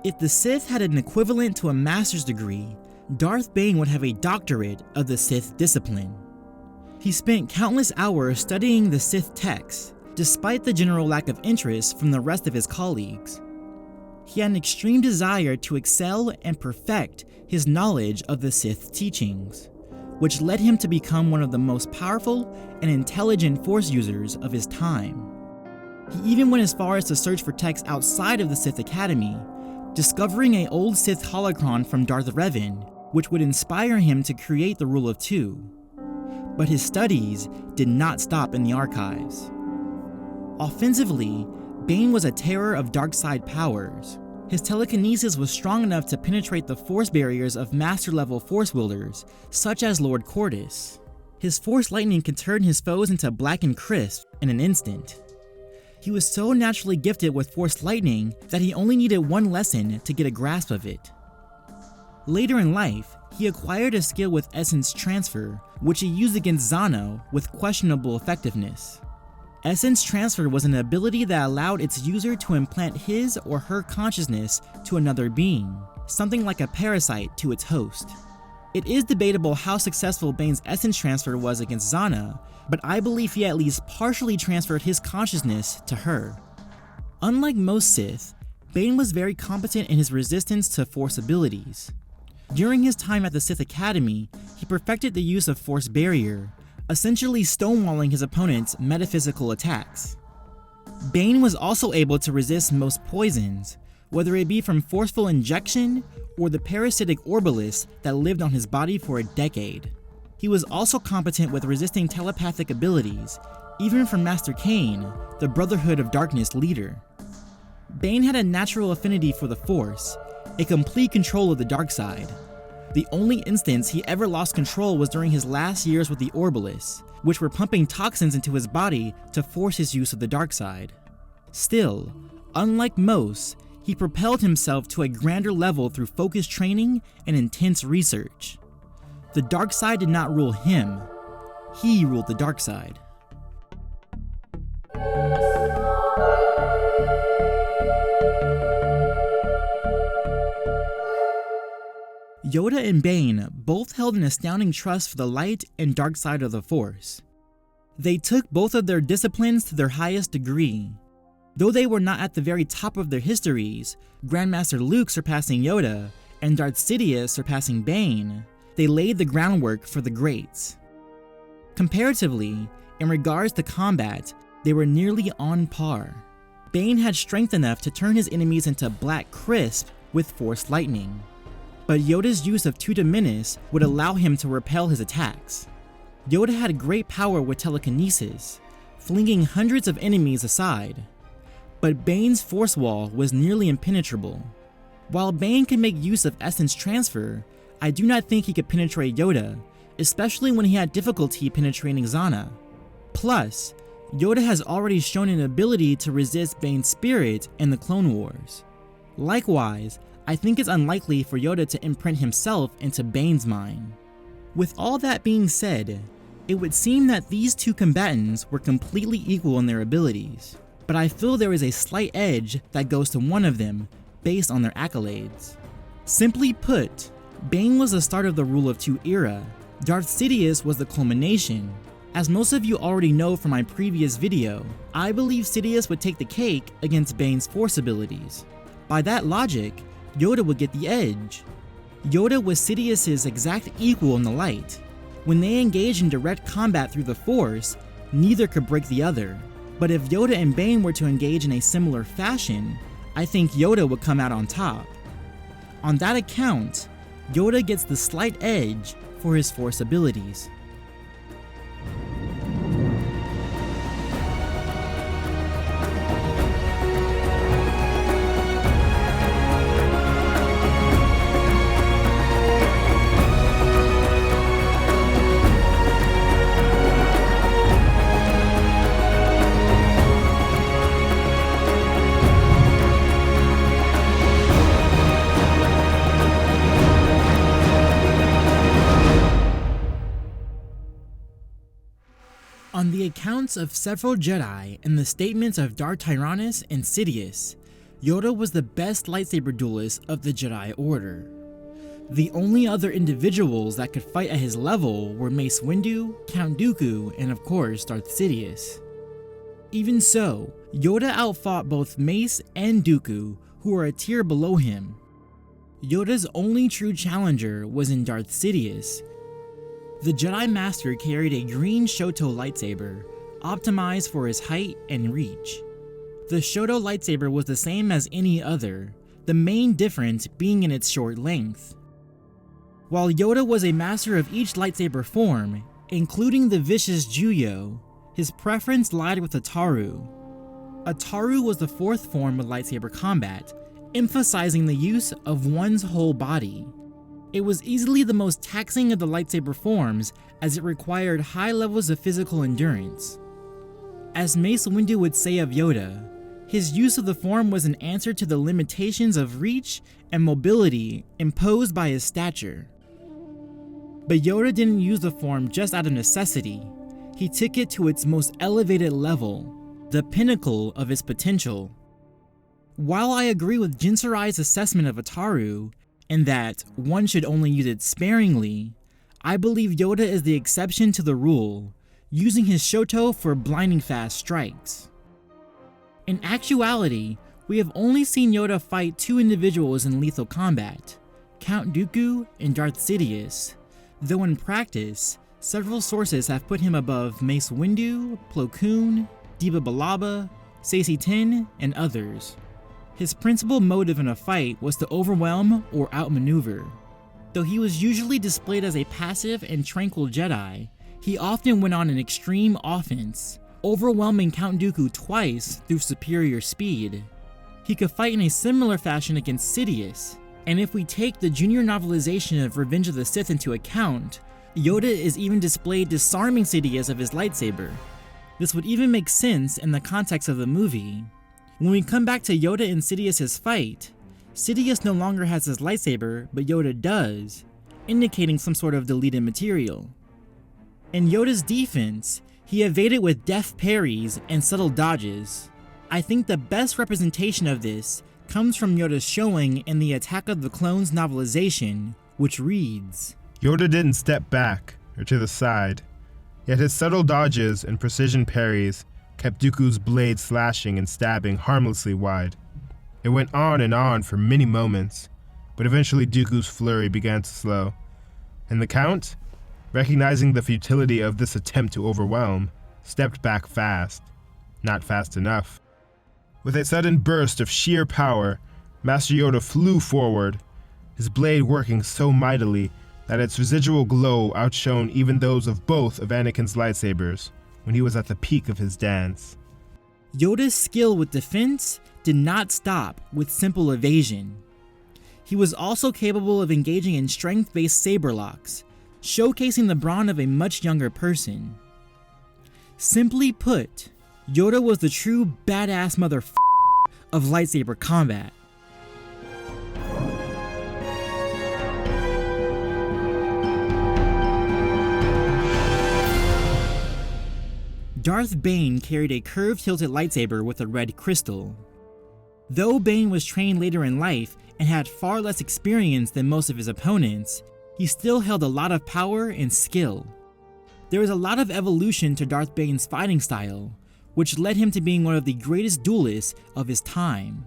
If the Sith had an equivalent to a master's degree, Darth Bane would have a doctorate of the Sith discipline. He spent countless hours studying the Sith texts, despite the general lack of interest from the rest of his colleagues. He had an extreme desire to excel and perfect his knowledge of the Sith teachings, which led him to become one of the most powerful and intelligent Force users of his time. He even went as far as to search for texts outside of the Sith Academy, discovering an old Sith holocron from Darth Revan, which would inspire him to create the Rule of Two. But his studies did not stop in the archives. Offensively, Bane was a terror of dark side powers. His telekinesis was strong enough to penetrate the force barriers of master-level force wielders, such as Lord Cortus. His force lightning could turn his foes into black and crisp in an instant. He was so naturally gifted with force lightning that he only needed one lesson to get a grasp of it. Later in life, he acquired a skill with essence transfer, which he used against Zano with questionable effectiveness. Essence transfer was an ability that allowed its user to implant his or her consciousness to another being, something like a parasite to its host. It is debatable how successful Bane's essence transfer was against Zana, but I believe he at least partially transferred his consciousness to her. Unlike most Sith, Bane was very competent in his resistance to Force abilities. During his time at the Sith Academy, he perfected the use of Force Barrier, essentially stonewalling his opponent's metaphysical attacks. Bane was also able to resist most poisons, whether it be from forceful injection or the parasitic Orbilis that lived on his body for a decade. He was also competent with resisting telepathic abilities, even from Master Kane, the Brotherhood of Darkness leader. Bane had a natural affinity for the Force, a complete control of the dark side. The only instance he ever lost control was during his last years with the Orbilis, which were pumping toxins into his body to force his use of the dark side. Still, unlike most, he propelled himself to a grander level through focused training and intense research. The dark side did not rule him, he ruled the dark side. Yoda and Bane both held an astounding trust for the light and dark side of the Force. They took both of their disciplines to their highest degree. Though they were not at the very top of their histories, Grandmaster Luke surpassing Yoda and Darth Sidious surpassing Bane, they laid the groundwork for the greats. Comparatively, in regards to combat, they were nearly on par. Bane had strength enough to turn his enemies into black crisp with Force lightning, but Yoda's use of Tuta Minis would allow him to repel his attacks. Yoda had great power with telekinesis, flinging hundreds of enemies aside, but Bane's Force wall was nearly impenetrable. While Bane could make use of essence transfer, I do not think he could penetrate Yoda, especially when he had difficulty penetrating Zana. Plus, Yoda has already shown an ability to resist Bane's spirit in the Clone Wars. Likewise, I think it's unlikely for Yoda to imprint himself into Bane's mind. With all that being said, it would seem that these two combatants were completely equal in their abilities, but I feel there is a slight edge that goes to one of them based on their accolades. Simply put, Bane was the start of the Rule of Two era, Darth Sidious was the culmination. As most of you already know from my previous video, I believe Sidious would take the cake against Bane's Force abilities. By that logic, Yoda would get the edge. Yoda was Sidious's exact equal in the light. When they engaged in direct combat through the Force, neither could break the other. But if Yoda and Bane were to engage in a similar fashion, I think Yoda would come out on top. On that account, Yoda gets the slight edge for his Force abilities. On the accounts of several Jedi and the statements of Darth Tyrannus and Sidious, Yoda was the best lightsaber duelist of the Jedi Order. The only other individuals that could fight at his level were Mace Windu, Count Dooku, and of course Darth Sidious. Even so, Yoda outfought both Mace and Dooku, who were a tier below him. Yoda's only true challenger was in Darth Sidious. The Jedi Master carried a green Shoto lightsaber, optimized for his height and reach. The Shoto lightsaber was the same as any other, the main difference being in its short length. While Yoda was a master of each lightsaber form, including the vicious Juyo, his preference lied with Ataru. Ataru was the fourth form of lightsaber combat, emphasizing the use of one's whole body. It was easily the most taxing of the lightsaber forms as it required high levels of physical endurance. As Mace Windu would say of Yoda, his use of the form was an answer to the limitations of reach and mobility imposed by his stature. But Yoda didn't use the form just out of necessity. He took it to its most elevated level, the pinnacle of its potential. While I agree with Jinsurai's assessment of Ataru, in that one should only use it sparingly, I believe Yoda is the exception to the rule, using his Shoto for blinding fast strikes. In actuality, we have only seen Yoda fight two individuals in lethal combat, Count Dooku and Darth Sidious, though in practice, several sources have put him above Mace Windu, Plo Koon, Diba Balaba, Saesee Tiin, and others. His principal motive in a fight was to overwhelm or outmaneuver. Though he was usually displayed as a passive and tranquil Jedi, he often went on an extreme offense, overwhelming Count Dooku twice through superior speed. He could fight in a similar fashion against Sidious, and if we take the junior novelization of Revenge of the Sith into account, Yoda is even displayed disarming Sidious of his lightsaber. This would even make sense in the context of the movie. When we come back to Yoda and Sidious's fight, Sidious no longer has his lightsaber, but Yoda does, indicating some sort of deleted material. In Yoda's defense, he evaded with deft parries and subtle dodges. I think the best representation of this comes from Yoda's showing in the Attack of the Clones novelization, which reads, Yoda didn't step back or to the side, yet his subtle dodges and precision parries kept Dooku's blade slashing and stabbing harmlessly wide. It went on for many moments, but eventually Dooku's flurry began to slow, and the Count, recognizing the futility of this attempt to overwhelm, stepped back fast. Not fast enough. With a sudden burst of sheer power, Master Yoda flew forward, his blade working so mightily that its residual glow outshone even those of both of Anakin's lightsabers when he was at the peak of his dance. Yoda's skill with defense did not stop with simple evasion. He was also capable of engaging in strength-based saber locks, showcasing the brawn of a much younger person. Simply put, Yoda was the true badass of lightsaber combat. Darth Bane carried a curved hilted lightsaber with a red crystal. Though Bane was trained later in life and had far less experience than most of his opponents, he still held a lot of power and skill. There was a lot of evolution to Darth Bane's fighting style, which led him to being one of the greatest duelists of his time.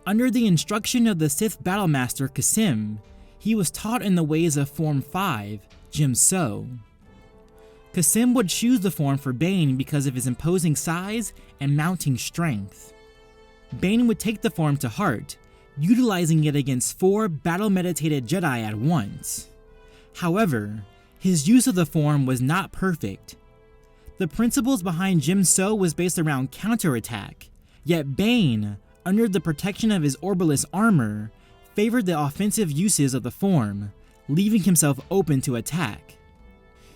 Under the instruction of the Sith Battlemaster Kasim, he was taught in the ways of Form 5, Jim-So. Kasim would choose the form for Bane because of his imposing size and mounting strength. Bane would take the form to heart, utilizing it against 4 battle-meditated Jedi at once. However, his use of the form was not perfect. The principles behind Jim-So was based around counterattack, yet Bane, under the protection of his Orbilis armor, favored the offensive uses of the form, leaving himself open to attack.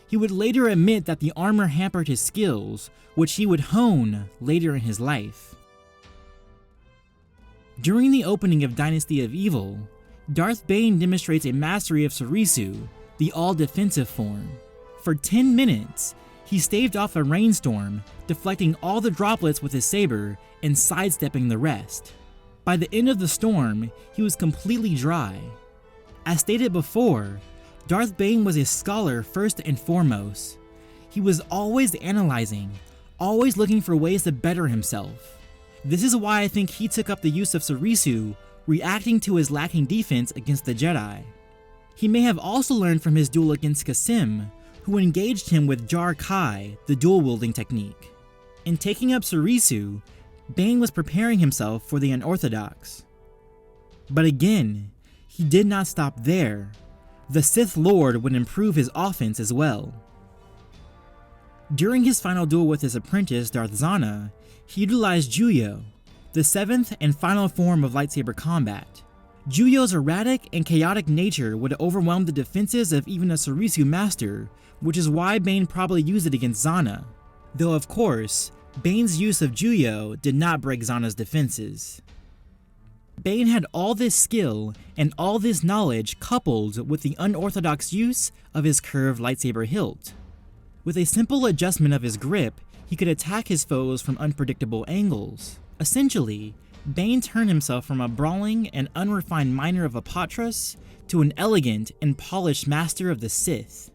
He would later admit that the armor hampered his skills, which he would hone later in his life. During the opening of Dynasty of Evil, Darth Bane demonstrates a mastery of Surisu, the all-defensive form. For 10 minutes, he staved off a rainstorm, deflecting all the droplets with his saber and sidestepping the rest. By the end of the storm, he was completely dry. As stated before, Darth Bane was a scholar first and foremost. He was always analyzing, always looking for ways to better himself. This is why I think he took up the use of Surisu, reacting to his lacking defense against the Jedi. He may have also learned from his duel against Kasim, who engaged him with Jar Kai, the dual-wielding technique. In taking up Surisu, Bane was preparing himself for the unorthodox. But again, he did not stop there. The Sith Lord would improve his offense as well. During his final duel with his apprentice Darth Zana, he utilized Juyo, the seventh and final form of lightsaber combat. Juyo's erratic and chaotic nature would overwhelm the defenses of even a Surisu master, which is why Bane probably used it against Zana. Though of course, Bane's use of Juyo did not break Zana's defenses. Bane had all this skill and all this knowledge coupled with the unorthodox use of his curved lightsaber hilt. With a simple adjustment of his grip, he could attack his foes from unpredictable angles. Essentially, Bane turned himself from a brawling and unrefined miner of Apatras to an elegant and polished master of the Sith.